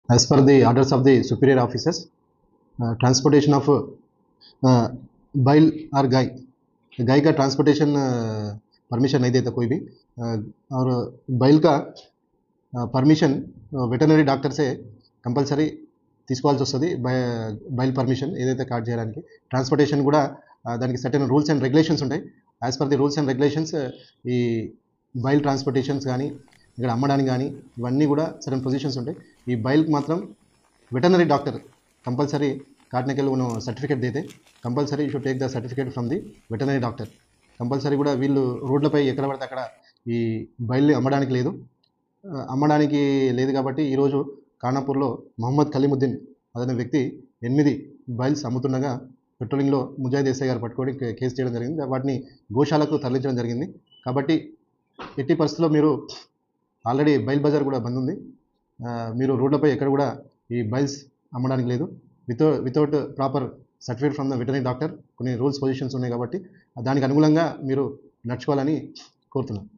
As per the orders of the superior officers, transportation of bile or गाय का transportation permission नहीं देता कोई भी, और बैल का పర్మిషన్ వెటర్నరీ డాక్టర్ సే కంపల్సరీ తీసుకోవాల్సి వస్తుంది. బైల్ పర్మిషన్ ఏదైతే కార్డ్ చేయడానికి, ట్రాన్స్పోర్టేషన్ కూడా దానికి సర్టెన్ రూల్స్ అండ్ రెగ్యులేషన్స్ ఉంటాయి. As per the rules and regulations ఈ బైల్ ట్రాన్స్పోర్టేషన్స్ కానీ ఇక్కడ అమ్మడానికి కానీ ఇవన్నీ కూడా సర్టెన్ పొజిషన్స్ ఉంటాయి. ఈ బైల్కి మాత్రం వెటర్నరీ డాక్టర్ కంపల్సరీ काटने के लिए उन्होंने सर्टिफिकेट देते, compulsory should take the certificate from the veterinary doctor. Compulsory కూడా వీళ్ళు రోడ్లపై ఎక్కడ పడితే అక్కడ ఈ బయల్ని అమ్మడానికి లేదు కాబట్టి ఈరోజు ఖానాపూర్లో మహమ్మద్ కలీముద్దీన్ అనే వ్యక్తి 8 బైల్స్ అమ్ముతుండగా పెట్రోలింగ్లో ముజాహిద్ ఎస్ఐ గారు పట్టుకొని కేసు చేయడం జరిగింది. వాటిని గోశాలకు తరలించడం జరిగింది. కాబట్టి ఎట్టి పరిస్థితుల్లో మీరు ఆల్రెడీ బైల్ బజార్ కూడా బంద్ ఉంది. మీరు రోడ్లపై ఎక్కడ కూడా ఈ బైల్స్ అమ్మడానికి లేదు. Without proper certificate from the veterinary doctor కొన్ని రూల్స్ పొజిషన్స్ ఉన్నాయి కాబట్టి దానికి అనుగుణంగా మీరు నడుచుకోవాలని కోరుతున్నాను.